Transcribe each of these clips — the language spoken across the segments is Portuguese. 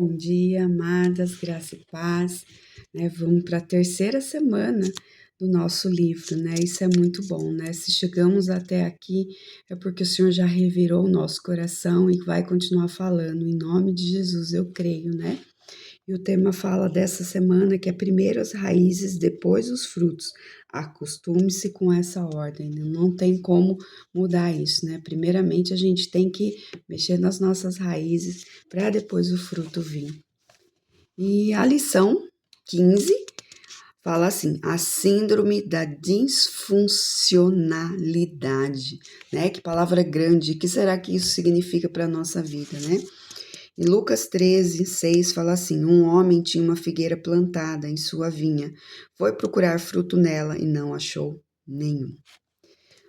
Bom dia, amadas, graça e paz, né? Vamos para a terceira semana do nosso livro, né? Isso é muito bom, né? Se chegamos até aqui, é porque o Senhor já revirou o nosso coração e vai continuar falando. Em nome de Jesus, eu creio, né? E o tema fala dessa semana que é primeiro as raízes, depois os frutos. Acostume-se com essa ordem, né? Não tem como mudar isso, né? Primeiramente a gente tem que mexer nas nossas raízes para depois o fruto vir. E a lição 15 fala assim: a síndrome da disfuncionalidade, né? Que palavra grande, o que será que isso significa para a nossa vida, né? Em Lucas 13, 6 fala assim: um homem tinha uma figueira plantada em sua vinha, foi procurar fruto nela e não achou nenhum.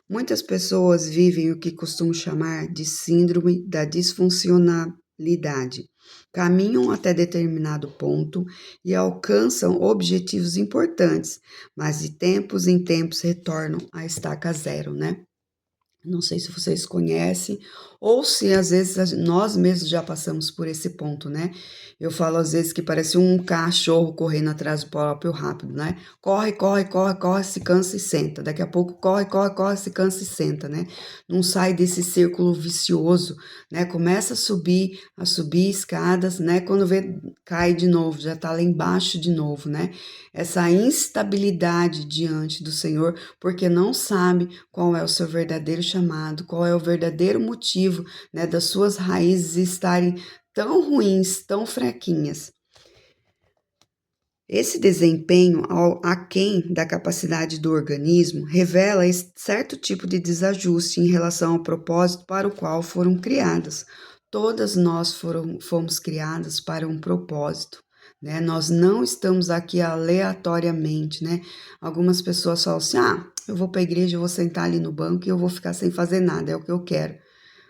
Muitas pessoas vivem o que costumo chamar de síndrome da disfuncionalidade. Caminham até determinado ponto e alcançam objetivos importantes, mas de tempos em tempos retornam à estaca zero, né? Não sei se vocês conhecem ou se às vezes nós mesmos já passamos por esse ponto, né? Eu falo às vezes que parece um cachorro correndo atrás do próprio rápido, né? Corre, corre, corre, corre, se cansa e senta. Daqui a pouco corre, corre, corre, se cansa e senta, né? Não sai desse círculo vicioso, né? Começa a subir escadas, né? Quando vê, cai de novo, já tá lá embaixo de novo, né? Essa instabilidade diante do Senhor, porque não sabe qual é o seu verdadeiro chamado, qual é o verdadeiro motivo, né, das suas raízes estarem tão ruins, tão fraquinhas. Esse desempenho aquém da capacidade do organismo revela certo tipo de desajuste em relação ao propósito para o qual foram criadas. Todas nós fomos criadas para um propósito, né? Nós não estamos aqui aleatoriamente, né? Algumas pessoas falam assim: eu vou para a igreja, eu vou sentar ali no banco e eu vou ficar sem fazer nada, é o que eu quero.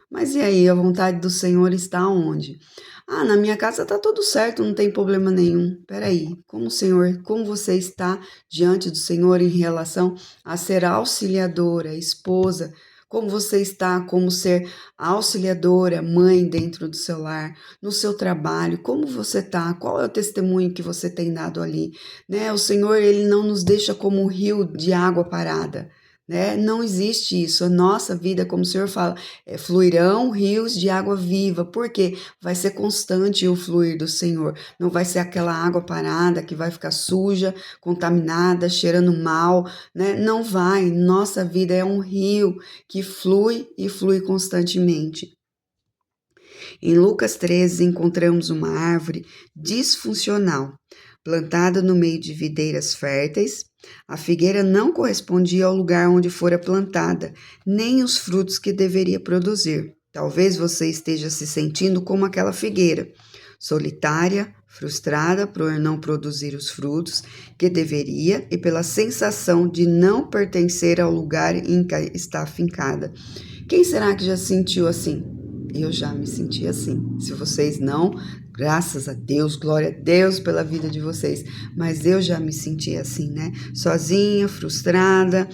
Mas e aí, a vontade do Senhor está onde? Na minha casa está tudo certo, não tem problema nenhum. Peraí, como o Senhor, como você está diante do Senhor em relação a ser auxiliadora, esposa? Como você está como ser auxiliadora, mãe dentro do seu lar, no seu trabalho? Como você está? Qual é o testemunho que você tem dado ali? Né? O Senhor, Ele não nos deixa como um rio de água parada, né? Não existe isso. A nossa vida, como o Senhor fala, fluirão rios de água viva, porque vai ser constante o fluir do Senhor, não vai ser aquela água parada que vai ficar suja, contaminada, cheirando mal, né? Não vai, nossa vida é um rio que flui e flui constantemente. Em Lucas 13 encontramos uma árvore disfuncional, plantada no meio de videiras férteis. A figueira não correspondia ao lugar onde fora plantada, nem os frutos que deveria produzir. Talvez você esteja se sentindo como aquela figueira, solitária, frustrada por não produzir os frutos que deveria e pela sensação de não pertencer ao lugar em que está afincada. Quem será que já se sentiu assim? Eu já me senti assim. Se vocês não, graças a Deus, glória a Deus pela vida de vocês. Mas eu já me senti assim, né? Sozinha, frustrada,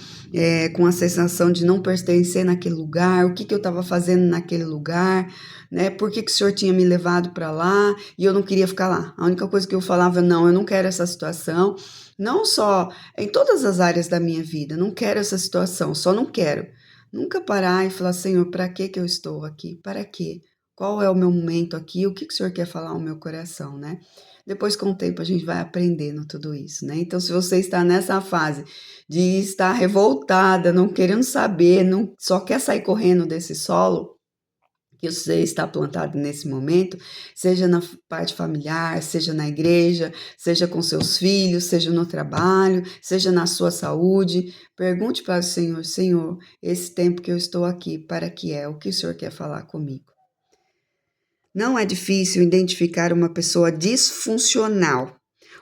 com a sensação de não pertencer naquele lugar. O que eu estava fazendo naquele lugar, né? Por que o Senhor tinha me levado para lá e eu não queria ficar lá? A única coisa que eu falava, não, eu não quero essa situação. Não só em todas as áreas da minha vida, não quero essa situação, só não quero. Nunca parar e falar: Senhor, para que eu estou aqui? Para quê? Qual é o meu momento aqui? O que o Senhor quer falar ao meu coração, né? Depois, com o tempo, a gente vai aprendendo tudo isso, né? Então, se você está nessa fase de estar revoltada, não querendo saber, não só quer sair correndo desse solo que você está plantado nesse momento, seja na parte familiar, seja na igreja, seja com seus filhos, seja no trabalho, seja na sua saúde, pergunte para o Senhor: Senhor, esse tempo que eu estou aqui, para que é? O que o Senhor quer falar comigo? Não é difícil identificar uma pessoa disfuncional,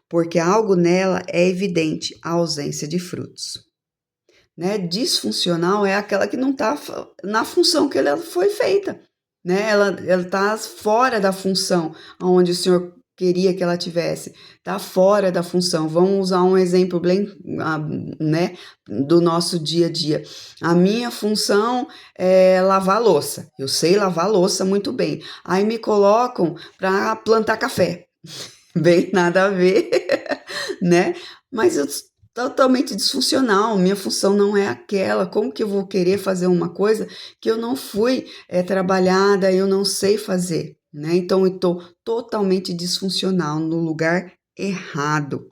porque algo nela é evidente: a ausência de frutos. Né? Disfuncional é aquela que não está na função que ela foi feita. Né? Ela está fora da função onde o Senhor queria que ela tivesse, está fora da função. Vamos usar um exemplo bem, né, do nosso dia a dia. A minha função é lavar louça. Eu sei lavar louça muito bem. Aí me colocam para plantar café. Bem nada a ver, né? Mas eu totalmente disfuncional, minha função não é aquela. Como que eu vou querer fazer uma coisa que eu não fui trabalhada, eu não sei fazer, né? Então eu estou totalmente disfuncional no lugar errado.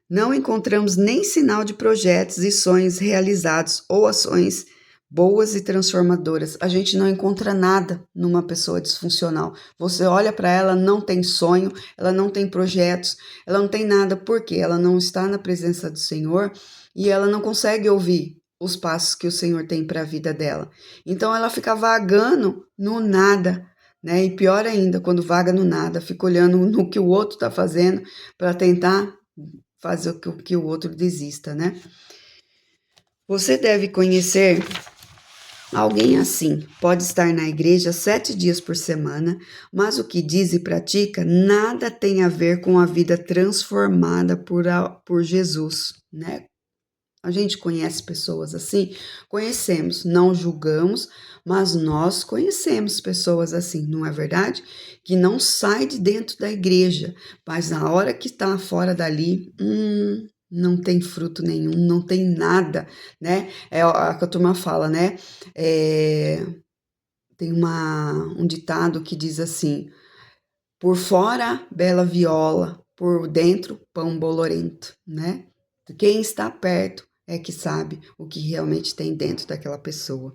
Não encontramos nem sinal de projetos e sonhos realizados ou ações boas e transformadoras. A gente não encontra nada numa pessoa disfuncional. Você olha para ela, não tem sonho, ela não tem projetos, ela não tem nada, porque ela não está na presença do Senhor e ela não consegue ouvir os passos que o Senhor tem para a vida dela. Então ela fica vagando no nada, né? E pior ainda, quando vaga no nada, fica olhando no que o outro está fazendo para tentar fazer com que o outro desista, né? Você deve conhecer alguém assim. Pode estar na igreja 7 dias por semana, mas o que diz e pratica nada tem a ver com a vida transformada por Jesus, né? A gente conhece pessoas assim? Conhecemos, não julgamos, mas nós conhecemos pessoas assim, não é verdade? Que não sai de dentro da igreja, mas na hora que está fora dali, não tem fruto nenhum, não tem nada, né? É a que a turma fala, né? Tem um ditado que diz assim: por fora, bela viola, por dentro, pão bolorento, né? Quem está perto é que sabe o que realmente tem dentro daquela pessoa.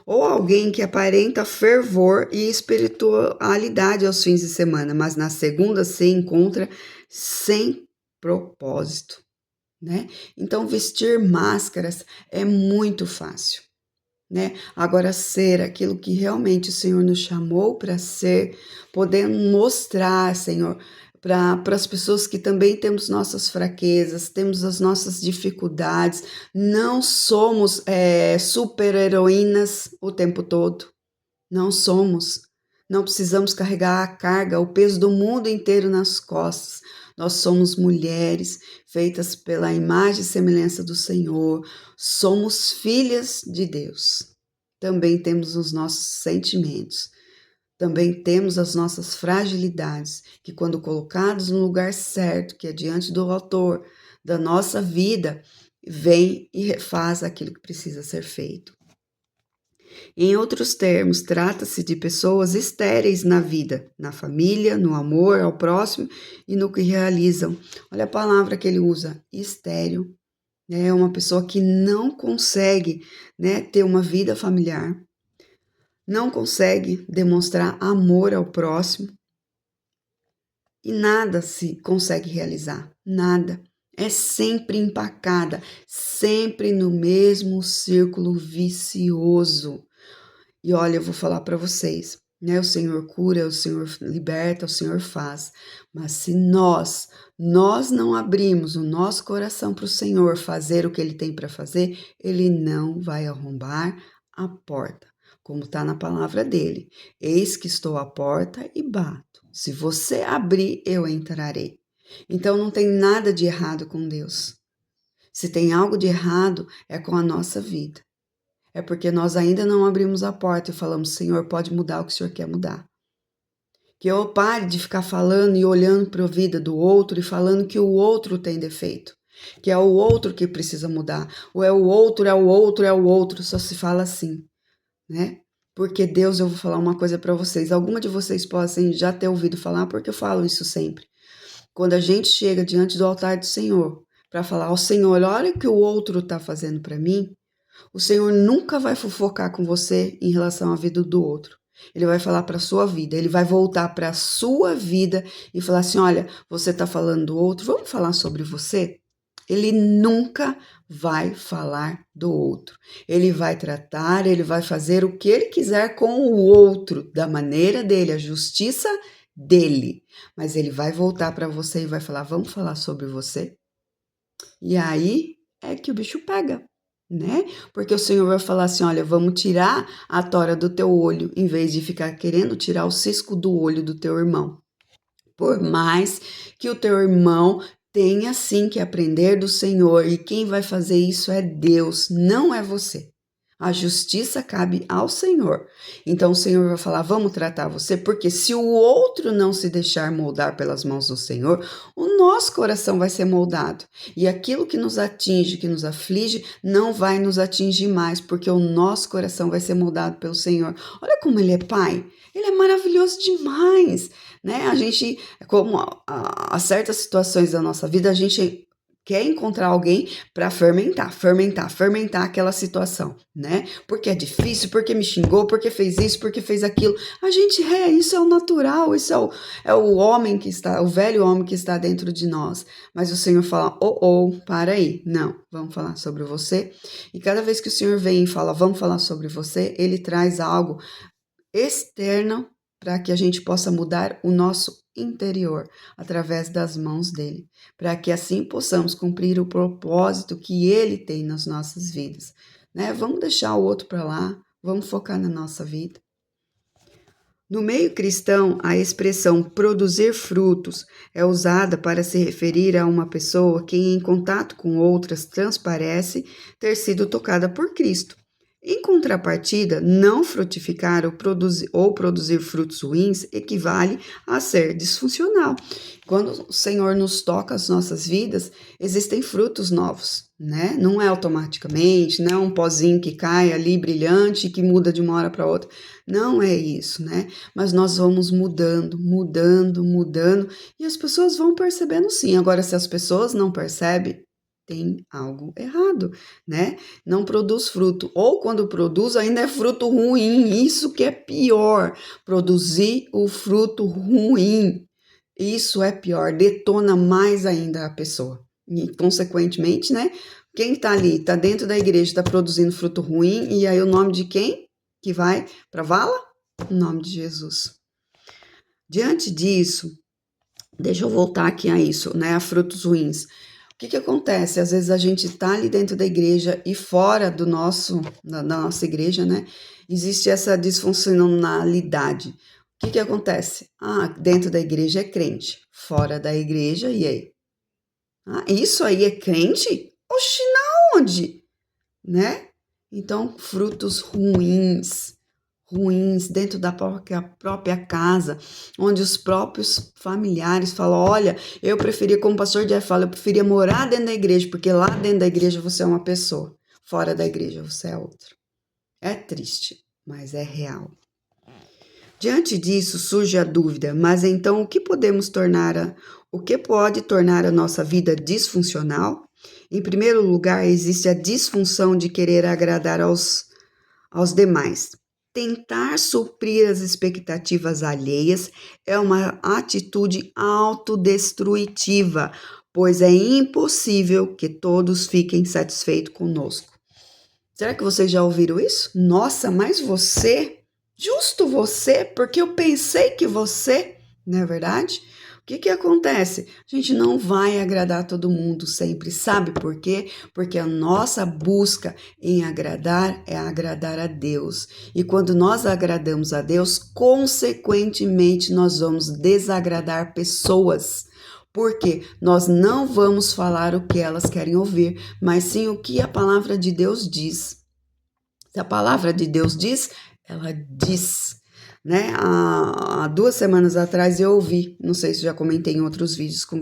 Ou alguém que aparenta fervor e espiritualidade aos fins de semana, mas na segunda se encontra sem propósito, né? Então, vestir máscaras é muito fácil, né? Agora, ser aquilo que realmente o Senhor nos chamou para ser, poder mostrar, Senhor, para as pessoas que também temos nossas fraquezas, temos as nossas dificuldades, não somos super-heroínas o tempo todo, não somos. Não precisamos carregar a carga, o peso do mundo inteiro nas costas. Nós somos mulheres feitas pela imagem e semelhança do Senhor. Somos filhas de Deus. Também temos os nossos sentimentos. Também temos as nossas fragilidades, que quando colocados no lugar certo, que é diante do autor da nossa vida, vem e refaz aquilo que precisa ser feito. Em outros termos, trata-se de pessoas estéreis na vida, na família, no amor ao próximo e no que realizam. Olha a palavra que ele usa, estéril. É uma pessoa que não consegue, né, ter uma vida familiar, não consegue demonstrar amor ao próximo e nada se consegue realizar, nada. É sempre empacada, sempre no mesmo círculo vicioso. E olha, eu vou falar para vocês, né? O Senhor cura, o Senhor liberta, o Senhor faz. Mas se nós não abrimos o nosso coração para o Senhor fazer o que Ele tem para fazer, Ele não vai arrombar a porta. Como está na palavra dele. Eis que estou à porta e bato. Se você abrir, eu entrarei. Então não tem nada de errado com Deus. Se tem algo de errado, é com a nossa vida. É porque nós ainda não abrimos a porta e falamos, Senhor, pode mudar o que o Senhor quer mudar. Que eu pare de ficar falando e olhando para a vida do outro e falando que o outro tem defeito. Que é o outro que precisa mudar. Ou é o outro, é o outro, é o outro. Só se fala assim, né? Porque Deus, eu vou falar uma coisa para vocês. Alguma de vocês podem já ter ouvido falar, porque eu falo isso sempre. Quando a gente chega diante do altar do Senhor para falar ao Senhor, olha o que o outro está fazendo para mim, o Senhor nunca vai fofocar com você em relação à vida do outro. Ele vai falar para a sua vida, ele vai voltar para a sua vida e falar assim, olha, você está falando do outro, vamos falar sobre você? Ele nunca vai falar do outro. Ele vai tratar, ele vai fazer o que ele quiser com o outro, da maneira dele, a justiça dele. Mas ele vai voltar para você e vai falar, vamos falar sobre você? E aí é que o bicho pega, né? Porque o Senhor vai falar assim, olha, vamos tirar a tora do teu olho, em vez de ficar querendo tirar o cisco do olho do teu irmão. Por mais que o teu irmão tenha sim que aprender do Senhor, e quem vai fazer isso é Deus, não é você. A justiça cabe ao Senhor. Então o Senhor vai falar: vamos tratar você, porque se o outro não se deixar moldar pelas mãos do Senhor, o nosso coração vai ser moldado. E aquilo que nos atinge, que nos aflige, não vai nos atingir mais, porque o nosso coração vai ser moldado pelo Senhor. Olha como Ele é Pai. Ele é maravilhoso demais, né? A gente, como a certas situações da nossa vida, a gente quer encontrar alguém para fermentar aquela situação, né? Porque é difícil, porque me xingou, porque fez isso, porque fez aquilo. A gente, isso é o natural, isso é o homem que está, o velho homem que está dentro de nós. Mas o Senhor fala: para aí, não, vamos falar sobre você. E cada vez que o Senhor vem e fala: vamos falar sobre você, Ele traz algo externo para que a gente possa mudar o nosso interior através das mãos dele, para que assim possamos cumprir o propósito que ele tem nas nossas vidas, né? Vamos deixar o outro para lá, vamos focar na nossa vida. No meio cristão, a expressão produzir frutos é usada para se referir a uma pessoa que, em contato com outras, transparece ter sido tocada por Cristo. Em contrapartida, não frutificar ou produzir frutos ruins equivale a ser disfuncional. Quando o Senhor nos toca as nossas vidas, existem frutos novos, né? Não é automaticamente, não é um pozinho que cai ali brilhante e que muda de uma hora para outra. Não é isso, né? Mas nós vamos mudando, e as pessoas vão percebendo sim. Agora, se as pessoas não percebem, tem algo errado, né? Não produz fruto, ou quando produz ainda é fruto ruim, isso que é pior, produzir o fruto ruim, isso é pior, detona mais ainda a pessoa, e consequentemente, né? Quem tá ali, tá dentro da igreja, tá produzindo fruto ruim, e aí o nome de quem que vai pra vala? O nome de Jesus. Diante disso, deixa eu voltar aqui a isso, né? A frutos ruins. O que acontece? Às vezes a gente está ali dentro da igreja e fora da nossa igreja, né? Existe essa disfuncionalidade. O que acontece? Dentro da igreja é crente, fora da igreja, e aí? Isso aí é crente? Oxi, na onde? Né? Então, frutos ruins dentro da própria casa, onde os próprios familiares falam: olha, eu preferia, como o pastor Jeff fala, eu preferia morar dentro da igreja, porque lá dentro da igreja você é uma pessoa, fora da igreja você é outra. É triste, mas é real. Diante disso surge a dúvida: mas então o que pode tornar a nossa vida disfuncional? Em primeiro lugar, existe a disfunção de querer agradar aos demais. Tentar suprir as expectativas alheias é uma atitude autodestrutiva, pois é impossível que todos fiquem satisfeitos conosco. Será que vocês já ouviram isso? Nossa, mas você? Justo você? Porque eu pensei que você, não é verdade? O que acontece? A gente não vai agradar todo mundo sempre, sabe por quê? Porque a nossa busca em agradar é agradar a Deus. E quando nós agradamos a Deus, consequentemente nós vamos desagradar pessoas. Porque nós não vamos falar o que elas querem ouvir, mas sim o que a palavra de Deus diz. Se a palavra de Deus diz, ela diz. Né? Há 2 semanas atrás eu ouvi, não sei se já comentei em outros vídeos com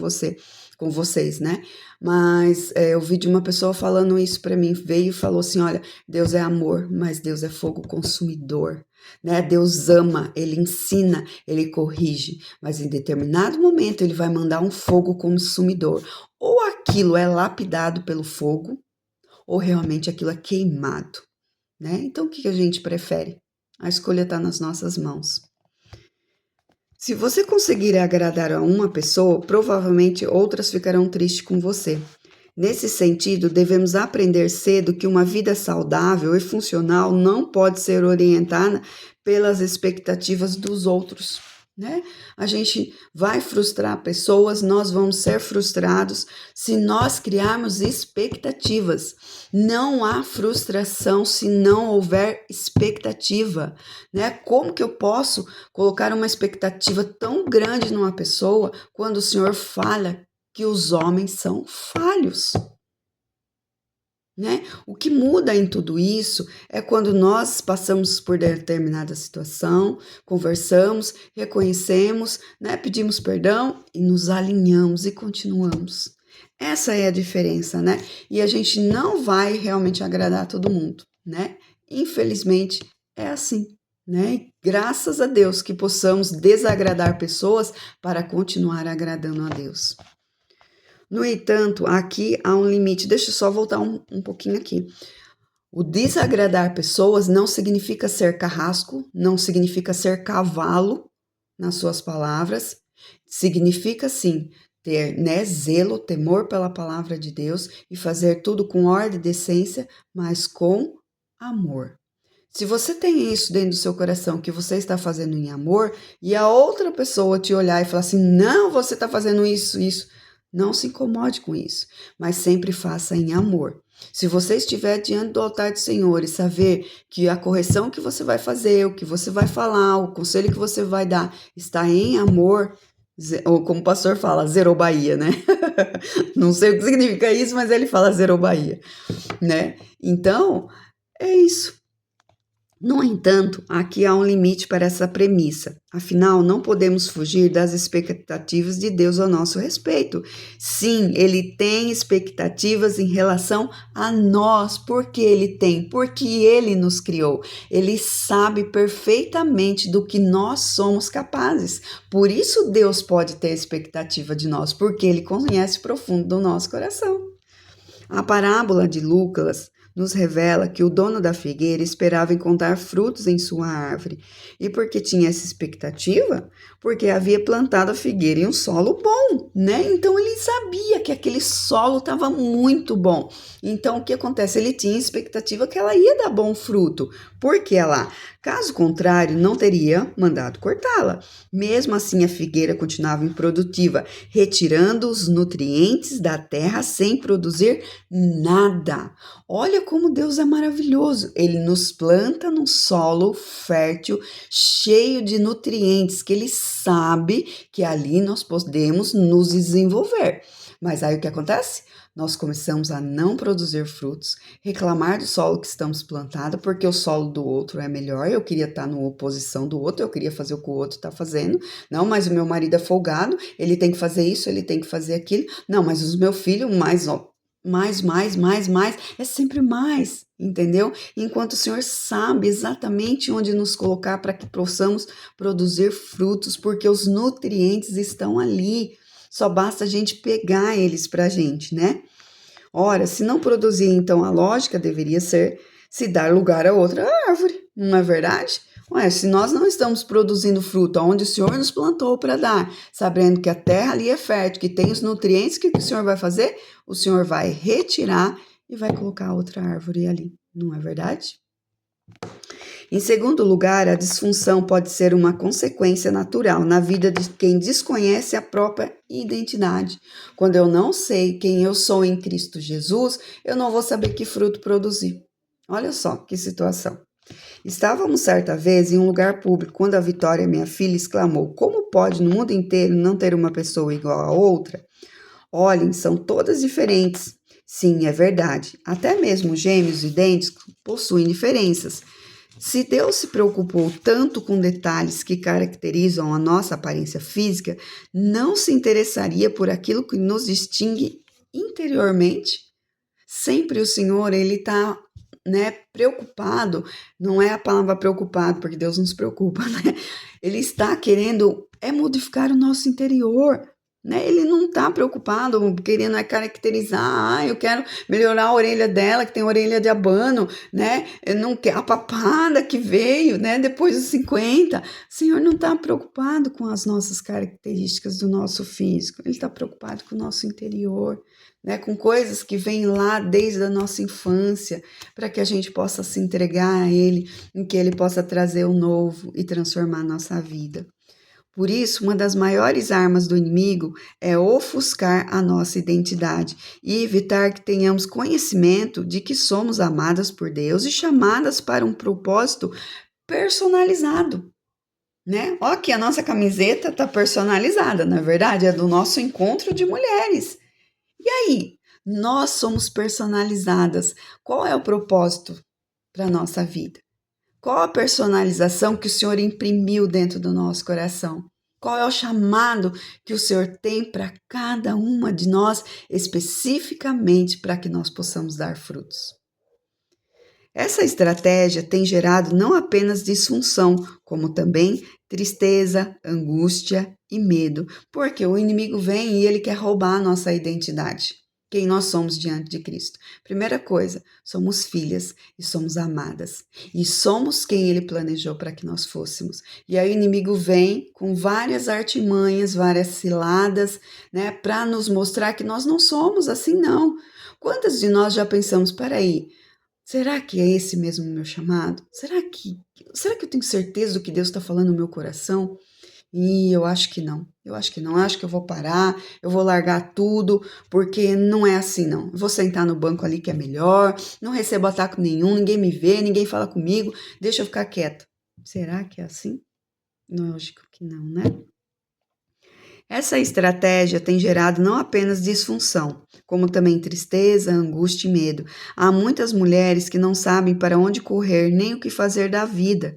vocês, né? Mas eu ouvi de uma pessoa falando isso para mim, veio e falou assim: olha, Deus é amor, mas Deus é fogo consumidor, né? Deus ama, Ele ensina, Ele corrige, mas em determinado momento Ele vai mandar um fogo consumidor. Ou aquilo é lapidado pelo fogo, ou realmente aquilo é queimado, né? Então o que a gente prefere? A escolha está nas nossas mãos. Se você conseguir agradar a uma pessoa, provavelmente outras ficarão tristes com você. Nesse sentido, devemos aprender cedo que uma vida saudável e funcional não pode ser orientada pelas expectativas dos outros. né? A gente vai frustrar pessoas, nós vamos ser frustrados se nós criarmos expectativas. Não há frustração se não houver expectativa, né? Como que eu posso colocar uma expectativa tão grande numa pessoa quando o Senhor fala que os homens são falhos? Né? O que muda em tudo isso é quando nós passamos por determinada situação, conversamos, reconhecemos, né? Pedimos perdão e nos alinhamos e continuamos. Essa é a diferença, né? E a gente não vai realmente agradar todo mundo, né? Infelizmente é assim, né? E graças a Deus que possamos desagradar pessoas para continuar agradando a Deus. No entanto, aqui há um limite. Deixa eu só voltar um pouquinho aqui. O desagradar pessoas não significa ser carrasco, não significa ser cavalo nas suas palavras. Significa, sim, ter, né, zelo, temor pela palavra de Deus e fazer tudo com ordem e decência, mas com amor. Se você tem isso dentro do seu coração, que você está fazendo em amor, e a outra pessoa te olhar e falar assim, não, você está fazendo isso, não se incomode com isso, mas sempre faça em amor. Se você estiver diante do altar do Senhor e saber que a correção que você vai fazer, o que você vai falar, o conselho que você vai dar está em amor, ou como o pastor fala, zerou Bahia, né? Não sei o que significa isso, mas ele fala zerou Bahia, né? Então, é isso. No entanto, aqui há um limite para essa premissa. Afinal, não podemos fugir das expectativas de Deus ao nosso respeito. Sim, Ele tem expectativas em relação a nós. Por que Ele tem? Porque Ele nos criou. Ele sabe perfeitamente do que nós somos capazes. Por isso Deus pode ter expectativa de nós, porque Ele conhece o profundo do nosso coração. A parábola de Lucas nos revela que o dono da figueira esperava encontrar frutos em sua árvore. E por que tinha essa expectativa? Porque havia plantado a figueira em um solo bom, né? Então ele sabia que aquele solo estava muito bom. Então o que acontece? Ele tinha expectativa que ela ia dar bom fruto. Por que lá? Caso contrário, não teria mandado cortá-la. Mesmo assim, a figueira continuava improdutiva, retirando os nutrientes da terra sem produzir nada. Olha como Deus é maravilhoso. Ele nos planta num solo fértil, cheio de nutrientes, que Ele sabe que ali nós podemos nos desenvolver. Mas aí o que acontece? Nós começamos a não produzir frutos, reclamar do solo que estamos plantados, porque o solo do outro é melhor, eu queria estar na oposição do outro, eu queria fazer o que o outro está fazendo. Não, mas o meu marido é folgado, ele tem que fazer isso, ele tem que fazer aquilo. Não, mas os meus filhos, mais, é sempre mais, entendeu? Enquanto o Senhor sabe exatamente onde nos colocar para que possamos produzir frutos, porque os nutrientes estão ali. Só basta a gente pegar eles para a gente, né? Ora, se não produzir, então a lógica deveria ser se dar lugar a outra árvore, não é verdade? Ué, se nós não estamos produzindo fruto onde o Senhor nos plantou para dar, sabendo que a terra ali é fértil, que tem os nutrientes, o que o Senhor vai fazer? O Senhor vai retirar e vai colocar outra árvore ali, não é verdade? Em segundo lugar, a disfunção pode ser uma consequência natural na vida de quem desconhece a própria identidade. Quando eu não sei quem eu sou em Cristo Jesus, eu não vou saber que fruto produzir. Olha só que situação. Estávamos certa vez em um lugar público quando a Vitória, minha filha, exclamou: como pode no mundo inteiro não ter uma pessoa igual a outra? Olhem, são todas diferentes. Sim, é verdade. Até mesmo gêmeos idênticos possuem diferenças. Se Deus se preocupou tanto com detalhes que caracterizam a nossa aparência física, não se interessaria por aquilo que nos distingue interiormente? Sempre o Senhor, Ele está, né, preocupado, não é a palavra preocupado, porque Deus nos preocupa, né? Ele está querendo modificar o nosso interior, né? Ele não está preocupado, querendo caracterizar, eu quero melhorar a orelha dela, que tem orelha de abano, né? Eu não quero a papada que veio, né? Depois dos 50. O Senhor não está preocupado com as nossas características do nosso físico, Ele está preocupado com o nosso interior, né? Com coisas que vêm lá desde a nossa infância, para que a gente possa se entregar a Ele, em que Ele possa trazer o novo e transformar a nossa vida. Por isso, uma das maiores armas do inimigo é ofuscar a nossa identidade e evitar que tenhamos conhecimento de que somos amadas por Deus e chamadas para um propósito personalizado, né? Ó, aqui a nossa camiseta tá personalizada, na verdade, é do nosso encontro de mulheres. E aí, nós somos personalizadas. Qual é o propósito para a nossa vida? Qual a personalização que o Senhor imprimiu dentro do nosso coração? Qual é o chamado que o Senhor tem para cada uma de nós, especificamente para que nós possamos dar frutos? Essa estratégia tem gerado não apenas disfunção, como também tristeza, angústia e medo, porque o inimigo vem e ele quer roubar a nossa identidade, quem nós somos diante de Cristo. Primeira coisa, somos filhas e somos amadas, e somos quem ele planejou para que nós fôssemos. E aí o inimigo vem com várias artimanhas, várias ciladas, né, para nos mostrar que nós não somos assim, não. Quantas de nós já pensamos, peraí, será que é esse mesmo o meu chamado? Será que eu tenho certeza do que Deus está falando no meu coração? E eu acho que não. Eu acho que não. Eu acho que eu vou parar, eu vou largar tudo, porque não é assim, não. Eu vou sentar no banco ali que é melhor, não recebo ataque nenhum, ninguém me vê, ninguém fala comigo, deixa eu ficar quieta. Será que é assim? Lógico que não, né? Essa estratégia tem gerado não apenas disfunção, como também tristeza, angústia e medo. Há muitas mulheres que não sabem para onde correr nem o que fazer da vida.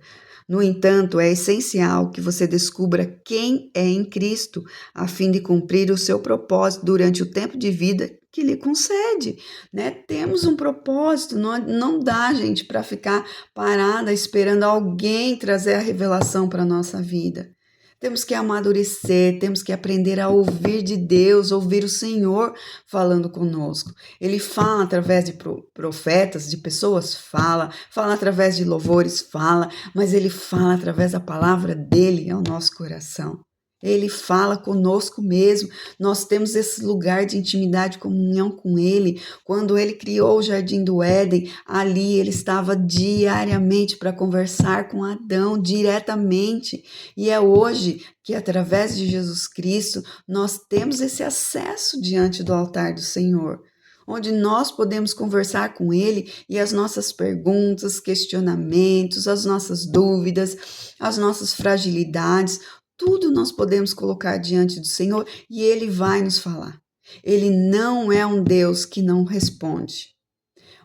No entanto, é essencial que você descubra quem é em Cristo, a fim de cumprir o seu propósito durante o tempo de vida que lhe concede, né? Temos um propósito, não dá, gente, para ficar parada esperando alguém trazer a revelação para a nossa vida. Temos que amadurecer, temos que aprender a ouvir de Deus, ouvir o Senhor falando conosco. Ele fala através de profetas, de pessoas, fala através de louvores, mas ele fala através da palavra dele ao nosso coração. Ele fala conosco mesmo. Nós temos esse lugar de intimidade, comunhão com ele. Quando ele criou o Jardim do Éden, ali ele estava diariamente para conversar com Adão diretamente. E é hoje que, através de Jesus Cristo, nós temos esse acesso diante do altar do Senhor, onde nós podemos conversar com Ele e as nossas perguntas, questionamentos, as nossas dúvidas, as nossas fragilidades, tudo nós podemos colocar diante do Senhor e Ele vai nos falar. Ele não é um Deus que não responde.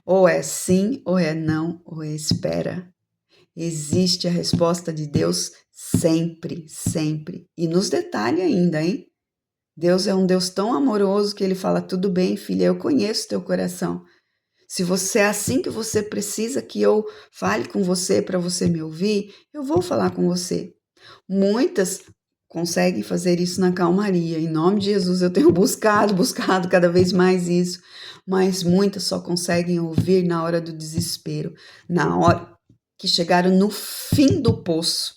Ou é sim, ou é não, ou é espera. Existe a resposta de Deus sempre, sempre. E nos detalhe ainda, hein? Deus é um Deus tão amoroso que ele fala: tudo bem, filha, eu conheço teu coração. Se você é assim que você precisa que eu fale com você para você me ouvir, eu vou falar com você. Muitas conseguem fazer isso na calmaria. Em nome de Jesus, eu tenho buscado cada vez mais isso. Mas muitas só conseguem ouvir na hora do desespero, na hora que chegaram no fim do poço,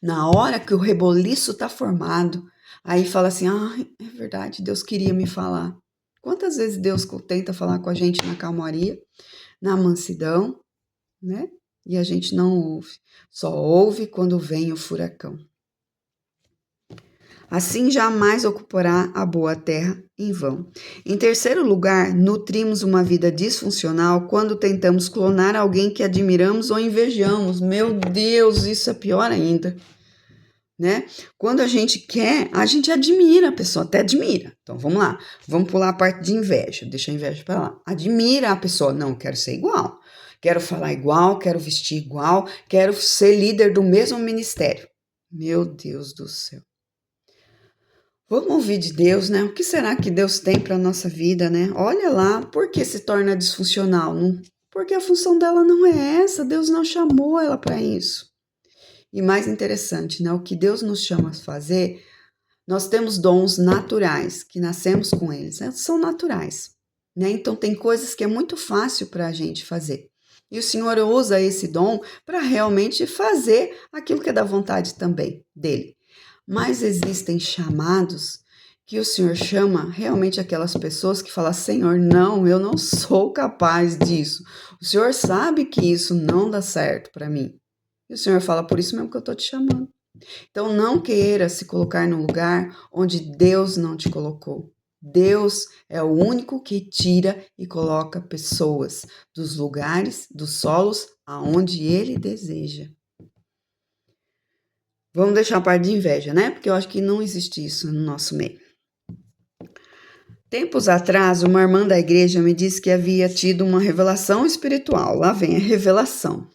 na hora que o reboliço está formado. Aí fala assim: ah, é verdade, Deus queria me falar. Quantas vezes Deus tenta falar com a gente na calmaria, na mansidão, né? E a gente não ouve. Só ouve quando vem o furacão. Assim jamais ocupará a boa terra em vão. Em terceiro lugar, nutrimos uma vida disfuncional quando tentamos clonar alguém que admiramos ou invejamos. Meu Deus, isso é pior ainda, né? Quando a gente quer, a gente admira a pessoa, até admira. Então vamos lá, vamos pular a parte de inveja, deixa a inveja para lá. Admira a pessoa, não, quero ser igual, quero falar igual, quero vestir igual, quero ser líder do mesmo ministério. Meu Deus do céu. Vamos ouvir de Deus, né? O que será que Deus tem para a nossa vida, né? Olha lá, por que se torna disfuncional? Não, porque a função dela não é essa, Deus não chamou ela para isso. E mais interessante, né? O que Deus nos chama a fazer, nós temos dons naturais, que nascemos com eles, né? São naturais, né? Então tem coisas que é muito fácil para a gente fazer. E o Senhor usa esse dom para realmente fazer aquilo que é da vontade também dele. Mas existem chamados que o Senhor chama realmente aquelas pessoas que falam: Senhor, não, eu não sou capaz disso. O Senhor sabe que isso não dá certo para mim. E o Senhor fala: por isso mesmo que eu estou te chamando. Então não queira se colocar no lugar onde Deus não te colocou. Deus é o único que tira e coloca pessoas dos lugares, dos solos aonde Ele deseja. Vamos deixar a parte de inveja, né? Porque eu acho que não existe isso no nosso meio. Tempos atrás, uma irmã da igreja me disse que havia tido uma revelação espiritual. Lá vem a revelação.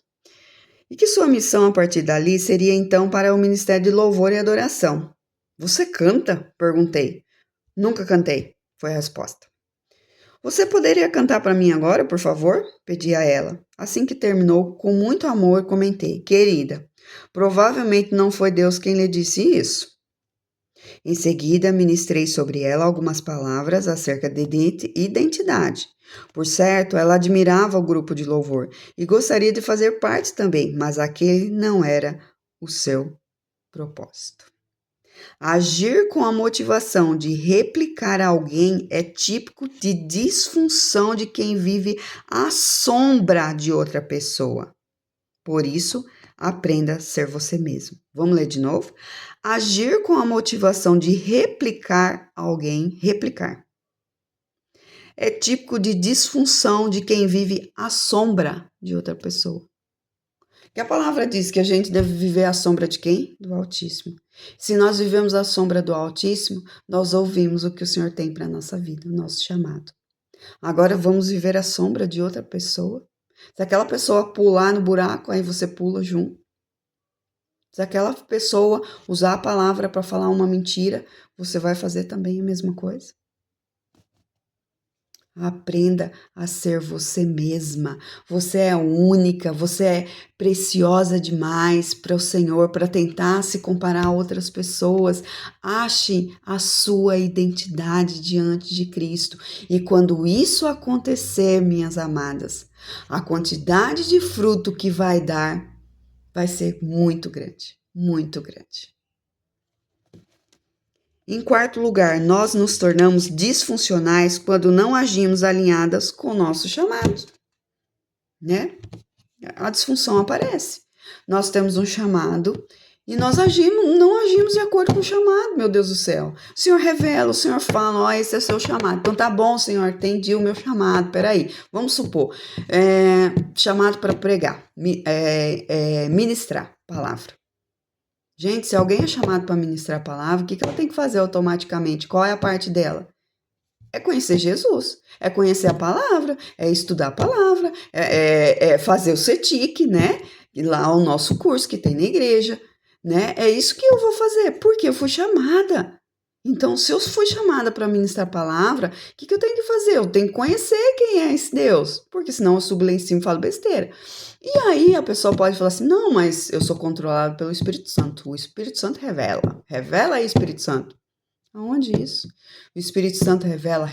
E que sua missão a partir dali seria então para o ministério de louvor e adoração. Você canta? Perguntei. Nunca cantei, foi a resposta. Você poderia cantar para mim agora, por favor? Pedi a ela. Assim que terminou, com muito amor, comentei. Querida, provavelmente não foi Deus quem lhe disse isso. Em seguida, ministrei sobre ela algumas palavras acerca de identidade. Por certo, ela admirava o grupo de louvor e gostaria de fazer parte também, mas aquele não era o seu propósito. Agir com a motivação de replicar alguém é típico de disfunção de quem vive à sombra de outra pessoa. Por isso, aprenda a ser você mesmo. Vamos ler de novo? Agir com a motivação de replicar alguém, é típico de disfunção de quem vive à sombra de outra pessoa. Que a palavra diz que a gente deve viver à sombra de quem? Do Altíssimo. Se nós vivemos à sombra do Altíssimo, nós ouvimos o que o Senhor tem para a nossa vida, o nosso chamado. Agora vamos viver à sombra de outra pessoa? Se aquela pessoa pular no buraco, aí você pula junto. Se aquela pessoa usar a palavra para falar uma mentira, você vai fazer também a mesma coisa? Aprenda a ser você mesma. Você é única, você é preciosa demais para o Senhor, para tentar se comparar a outras pessoas. Ache a sua identidade diante de Cristo. E quando isso acontecer, minhas amadas, a quantidade de fruto que vai dar vai ser muito grande, muito grande. Em quarto lugar, nós nos tornamos disfuncionais quando não agimos alinhadas com o nosso chamado, né? A disfunção aparece. Nós temos um chamado e nós não agimos de acordo com o chamado, meu Deus do céu. O Senhor revela, o Senhor fala, ó, esse é o seu chamado. Então tá bom, Senhor, entendi o meu chamado. Peraí, vamos supor, chamado para pregar, ministrar palavra. Gente, se alguém é chamado para ministrar a palavra, o que ela tem que fazer automaticamente? Qual é a parte dela? É conhecer Jesus, é conhecer a palavra, é estudar a palavra, é fazer o CETIC, né? E lá o nosso curso que tem na igreja, né? É isso que eu vou fazer, porque eu fui chamada. Então, se eu fui chamada para ministrar a palavra, o que eu tenho que fazer? Eu tenho que conhecer quem é esse Deus, porque senão eu subo lá em cima e falo besteira. E aí a pessoa pode falar assim, não, mas eu sou controlado pelo Espírito Santo. O Espírito Santo revela aí, Espírito Santo. Aonde isso? O Espírito Santo revela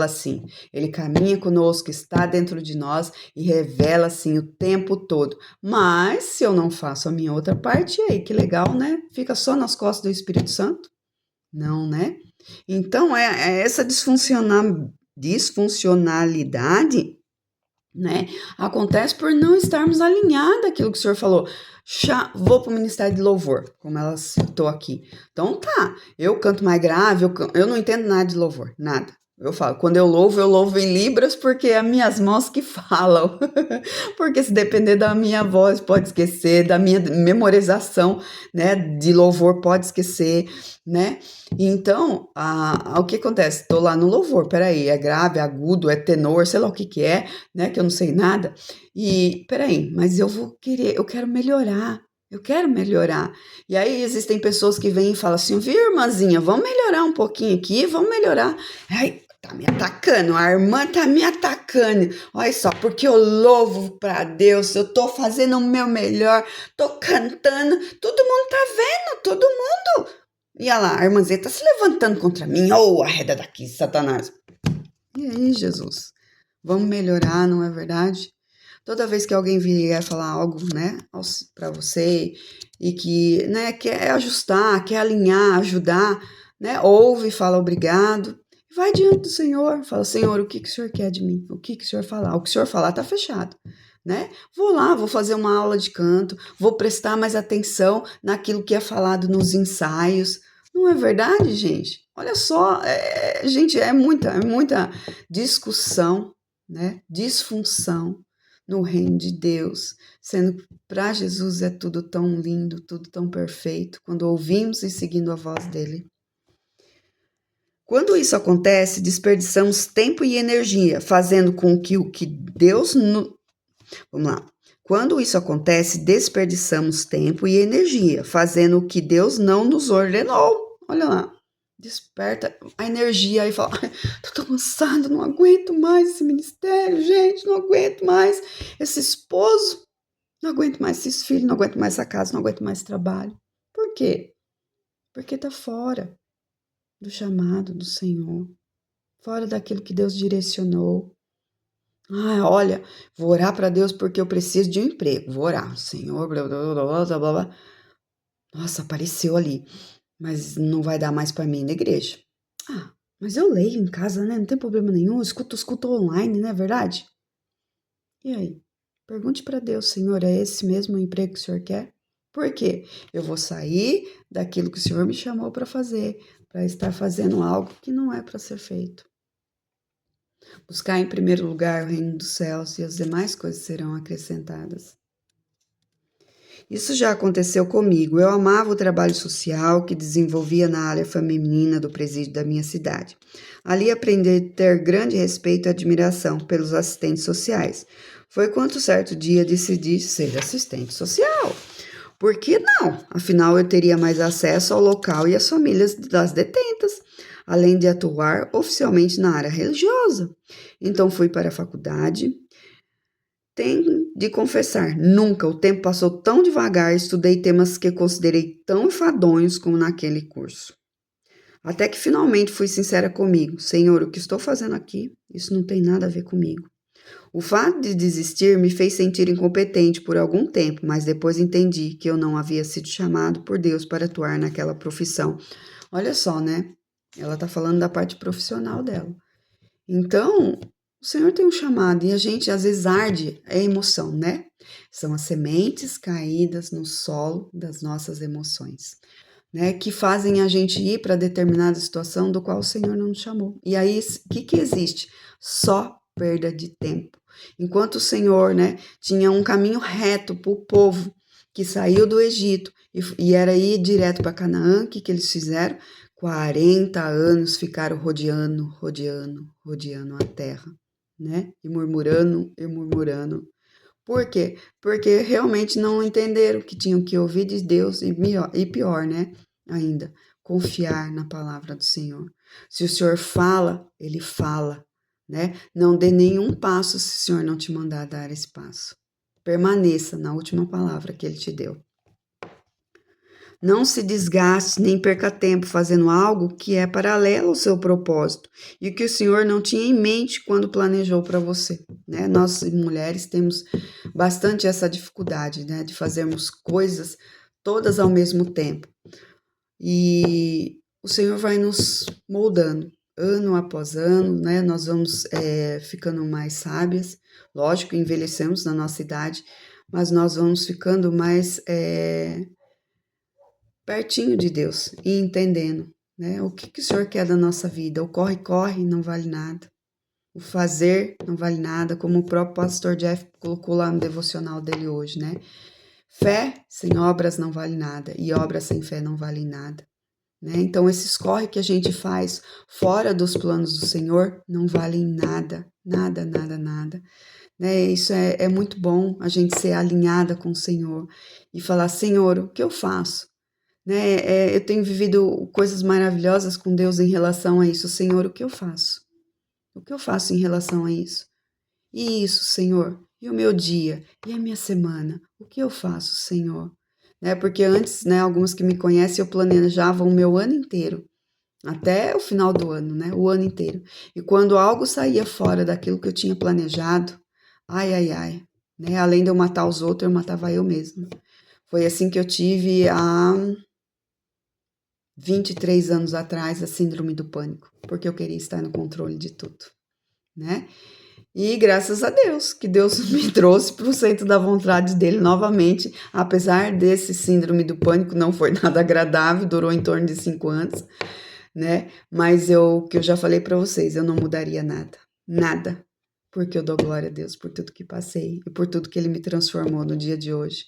sim. Ele caminha conosco, está dentro de nós e revela sim o tempo todo. Mas se eu não faço a minha outra parte, aí que legal, né? Fica só nas costas do Espírito Santo? Não, né? Então é essa disfuncionalidade, né? Acontece por não estarmos alinhados àquilo que o Senhor falou. Vou para o ministério de louvor, como ela citou aqui. Então tá, eu canto mais grave, eu não entendo nada de louvor, nada. Eu falo, quando eu louvo em libras, porque é as minhas mãos que falam. Porque se depender da minha voz, pode esquecer, da minha memorização, né, de louvor, pode esquecer, né? Então, o que acontece? Estou lá no louvor, peraí, é grave, é agudo, é tenor, sei lá o que é, né, que eu não sei nada. E, peraí, mas eu quero melhorar. Eu quero melhorar. E aí existem pessoas que vêm e falam assim, viu, irmãzinha, vamos melhorar um pouquinho aqui, vamos melhorar. Ai, tá me atacando, a irmã tá me atacando. Olha só, porque eu louvo pra Deus, eu tô fazendo o meu melhor, tô cantando, todo mundo tá vendo, todo mundo. E olha lá, a irmãzinha tá se levantando contra mim. Oh, arreda daqui, Satanás. E aí, Jesus? Vamos melhorar, não é verdade? Toda vez que alguém vier falar algo, né, para você e que, né, quer ajustar, quer alinhar, ajudar, né, ouve e fala obrigado. Vai diante do Senhor, fala, Senhor, o que o Senhor quer de mim? O que o Senhor falar? O que o Senhor falar tá fechado, né? Vou lá, vou fazer uma aula de canto, vou prestar mais atenção naquilo que é falado nos ensaios. Não é verdade, gente? Olha só, gente, é muita discussão, né? Disfunção no reino de Deus, sendo que para Jesus é tudo tão lindo, tudo tão perfeito, quando ouvimos e seguindo a voz dele. Quando isso acontece, desperdiçamos tempo e energia, fazendo com que o que Deus Vamos lá. Quando isso acontece, desperdiçamos tempo e energia, fazendo o que Deus não nos ordenou. Olha lá. Desperta a energia e fala: tô tão cansado, não aguento mais esse ministério, gente, não aguento mais esse esposo, não aguento mais esses filhos, não aguento mais essa casa, não aguento mais esse trabalho. Por quê? Porque tá fora do chamado do Senhor, fora daquilo que Deus direcionou. Ah, olha, vou orar para Deus porque eu preciso de um emprego. Vou orar, Senhor, blá, blá, blá, blá, blá, blá. Nossa, apareceu ali, mas não vai dar mais para mim na igreja. Ah, mas eu leio em casa, né? Não tem problema nenhum. Escuto online, não é verdade? E aí? Pergunte para Deus, Senhor, é esse mesmo o emprego que o Senhor quer? Por quê? Eu vou sair daquilo que o Senhor me chamou para fazer, para estar fazendo algo que não é para ser feito. Buscar em primeiro lugar o reino dos céus e as demais coisas serão acrescentadas. Isso já aconteceu comigo. Eu amava o trabalho social que desenvolvia na área feminina do presídio da minha cidade. Ali aprendi a ter grande respeito e admiração pelos assistentes sociais. Foi quando certo dia decidi ser assistente social. Por que não? Afinal, eu teria mais acesso ao local e às famílias das detentas, além de atuar oficialmente na área religiosa. Então, fui para a faculdade. Tenho de confessar, nunca o tempo passou tão devagar e estudei temas que considerei tão enfadonhos como naquele curso. Até que finalmente fui sincera comigo. Senhor, o que estou fazendo aqui? Isso não tem nada a ver comigo. O fato de desistir me fez sentir incompetente por algum tempo, mas depois entendi que eu não havia sido chamado por Deus para atuar naquela profissão. Olha só, né? Ela está falando da parte profissional dela. Então, o Senhor tem um chamado e a gente às vezes arde a emoção, né? São as sementes caídas no solo das nossas emoções, né? Que fazem a gente ir para determinada situação do qual o Senhor não nos chamou. E aí, o que existe? Só perda de tempo. Enquanto o Senhor, né, tinha um caminho reto para o povo que saiu do Egito e era ir direto para Canaã, o que eles fizeram? 40 anos ficaram rodeando a terra, né? E murmurando. Por quê? Porque realmente não entenderam que tinham que ouvir de Deus e pior, né? Ainda, confiar na palavra do Senhor. Se o Senhor fala, Ele fala, né? Não dê nenhum passo se o Senhor não te mandar dar esse passo. Permaneça na última palavra que Ele te deu. Não se desgaste nem perca tempo fazendo algo que é paralelo ao seu propósito e que o Senhor não tinha em mente quando planejou para você, né? Nós mulheres temos bastante essa dificuldade, né, de fazermos coisas todas ao mesmo tempo. E o Senhor vai nos moldando ano após ano, né? Nós vamos ficando mais sábias. Lógico, envelhecemos na nossa idade, mas nós vamos ficando mais pertinho de Deus e entendendo, né? O que o Senhor quer da nossa vida? O corre não vale nada. O fazer não vale nada, como o próprio pastor Jeff colocou lá no devocional dele hoje, né? Fé sem obras não vale nada e obras sem fé não valem nada, né? Então esses corre que a gente faz fora dos planos do Senhor não valem nada, nada, né? Isso é muito bom, a gente ser alinhada com o Senhor e falar, Senhor, o que eu faço? Né? Eu tenho vivido coisas maravilhosas com Deus em relação a isso. Senhor, o que eu faço? O que eu faço em relação a isso? E isso, Senhor? E o meu dia? E a minha semana? O que eu faço, Senhor? Né? Porque antes, né, algumas que me conhecem, eu planejava o meu ano inteiro, até o final do ano, né? O ano inteiro. E quando algo saía fora daquilo que eu tinha planejado, ai, né? Além de eu matar os outros, eu matava eu mesma. Foi assim que eu tive há 23 anos atrás a síndrome do pânico, porque eu queria estar no controle de tudo, né? E graças a Deus, que Deus me trouxe para o centro da vontade dele novamente, apesar desse síndrome do pânico, não foi nada agradável, durou em torno de 5 anos, né? Mas que eu já falei para vocês, eu não mudaria nada, nada, porque eu dou glória a Deus por tudo que passei e por tudo que ele me transformou no dia de hoje.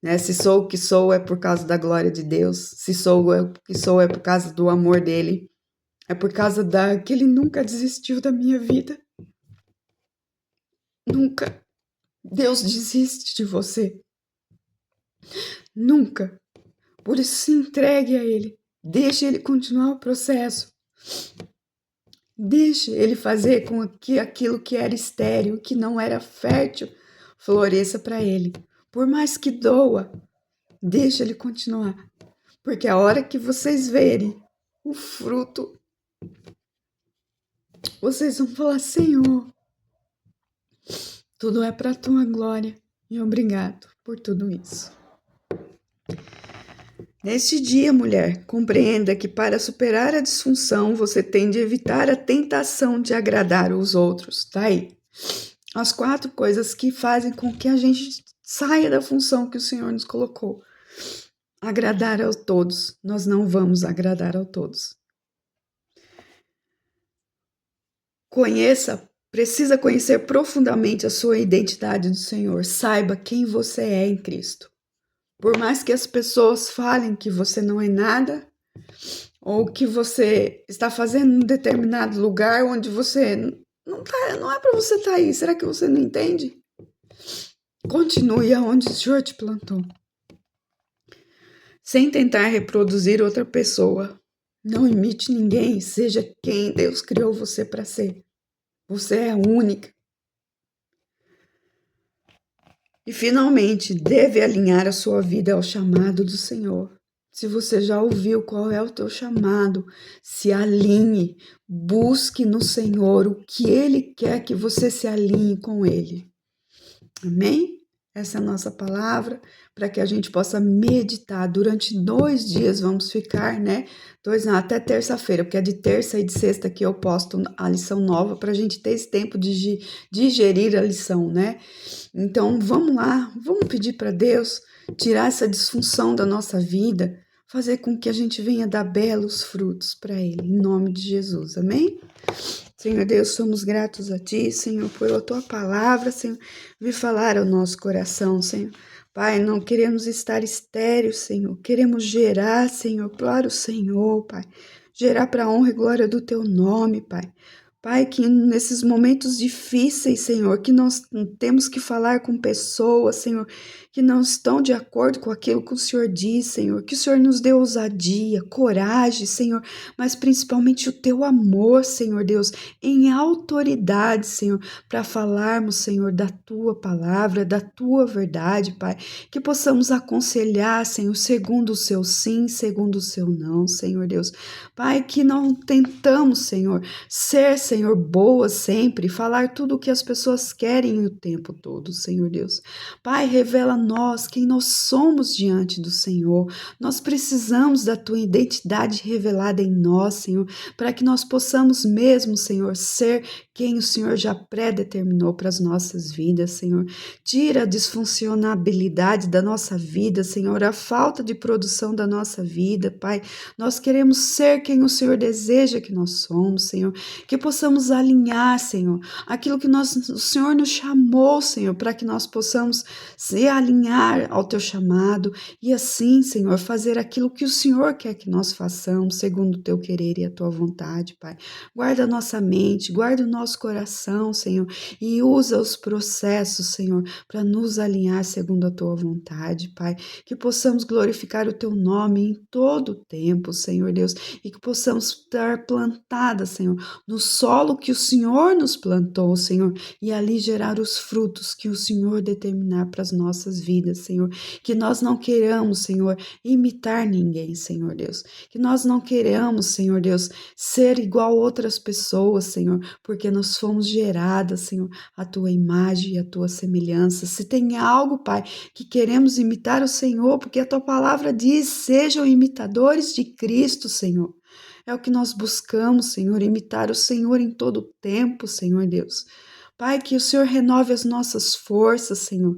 Né? Se sou o que sou é por causa da glória de Deus, se sou o que sou é por causa do amor dele, é por causa que ele nunca desistiu da minha vida. Nunca. Deus desiste de você. Nunca. Por isso se entregue a Ele. Deixe Ele continuar o processo. Deixe Ele fazer com que aquilo que era estéril, que não era fértil, floresça para Ele. Por mais que doa, deixe Ele continuar. Porque a hora que vocês verem o fruto, vocês vão falar: Senhor, tudo é para a tua glória. E obrigado por tudo isso. Neste dia, mulher, compreenda que para superar a disfunção, você tem de evitar a tentação de agradar os outros. Tá aí. As 4 coisas que fazem com que a gente saia da função que o Senhor nos colocou. Agradar a todos. Nós não vamos agradar a todos. Precisa conhecer profundamente a sua identidade do Senhor. Saiba quem você é em Cristo. Por mais que as pessoas falem que você não é nada, ou que você está fazendo em um determinado lugar onde você não é para você estar aí. Será que você não entende? Continue aonde o Senhor te plantou. Sem tentar reproduzir outra pessoa. Não imite ninguém, seja quem Deus criou você para ser. Você é única. E finalmente, deve alinhar a sua vida ao chamado do Senhor. Se você já ouviu qual é o teu chamado, se alinhe, busque no Senhor o que Ele quer que você se alinhe com Ele. Amém? Essa é a nossa palavra, para que a gente possa meditar. Durante 2 dias vamos ficar, né? 2 não, até terça-feira, porque é de terça e de sexta que eu posto a lição nova, para a gente ter esse tempo de digerir a lição, né? Então, vamos lá, vamos pedir para Deus tirar essa disfunção da nossa vida, fazer com que a gente venha dar belos frutos para Ele, em nome de Jesus, amém? Senhor Deus, somos gratos a Ti, Senhor, por a Tua palavra, Senhor, vir falar ao nosso coração, Senhor. Pai, não queremos estar estéreis, Senhor, queremos gerar, Senhor, para o Senhor, Pai. Gerar para a honra e glória do Teu nome, Pai. Pai, que nesses momentos difíceis, Senhor, que nós temos que falar com pessoas, Senhor, que não estão de acordo com aquilo que o Senhor diz, Senhor, que o Senhor nos dê ousadia, coragem, Senhor, mas principalmente o Teu amor, Senhor Deus, em autoridade, Senhor, para falarmos, Senhor, da Tua palavra, da Tua verdade, Pai, que possamos aconselhar, Senhor, segundo o Seu sim, segundo o Seu não, Senhor Deus. Pai, que não tentamos, Senhor, ser, Senhor, boa sempre, falar tudo o que as pessoas querem o tempo todo, Senhor Deus. Pai, revela a nós quem nós somos diante do Senhor. Nós precisamos da Tua identidade revelada em nós, Senhor, para que nós possamos mesmo, Senhor, ser quem o Senhor já predeterminou para as nossas vidas, Senhor. Tira a disfuncionabilidade da nossa vida, Senhor, a falta de produção da nossa vida, Pai. Nós queremos ser quem o Senhor deseja que nós somos, Senhor. Que possamos alinhar, Senhor, aquilo que o Senhor nos chamou, Senhor, para que nós possamos se alinhar ao Teu chamado e assim, Senhor, fazer aquilo que o Senhor quer que nós façamos, segundo o Teu querer e a Tua vontade, Pai. Guarda a nossa mente, guarda o nosso coração, Senhor, e usa os processos, Senhor, para nos alinhar segundo a Tua vontade, Pai. Que possamos glorificar o Teu nome em todo o tempo, Senhor Deus, e que possamos estar plantadas, Senhor, no solo que o Senhor nos plantou, Senhor, e ali gerar os frutos que o Senhor determinar para as nossas vidas, Senhor. Que nós não queiramos, Senhor, imitar ninguém, Senhor Deus. Que nós não queremos, Senhor Deus, ser igual a outras pessoas, Senhor, porque nós fomos geradas, Senhor, a Tua imagem e a Tua semelhança. Se tem algo, Pai, que queremos imitar o Senhor, porque a Tua palavra diz, sejam imitadores de Cristo, Senhor. É o que nós buscamos, Senhor, imitar o Senhor em todo o tempo, Senhor Deus. Pai, que o Senhor renove as nossas forças, Senhor.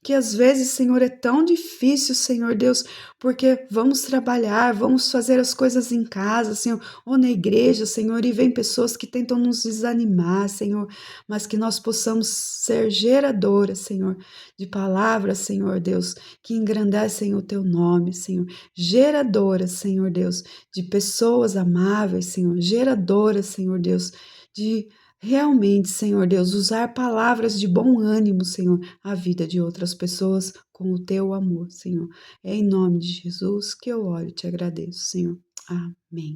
Que às vezes, Senhor, é tão difícil, Senhor Deus, porque vamos trabalhar, vamos fazer as coisas em casa, Senhor, ou na igreja, Senhor, e vem pessoas que tentam nos desanimar, Senhor, mas que nós possamos ser geradoras, Senhor, de palavras, Senhor Deus, que engrandecem o teu nome, Senhor. Geradoras, Senhor Deus, de pessoas amáveis, Senhor. Geradoras, Senhor Deus, de realmente, Senhor Deus, usar palavras de bom ânimo, Senhor, à vida de outras pessoas com o teu amor, Senhor. É em nome de Jesus que eu oro e te agradeço, Senhor. Amém.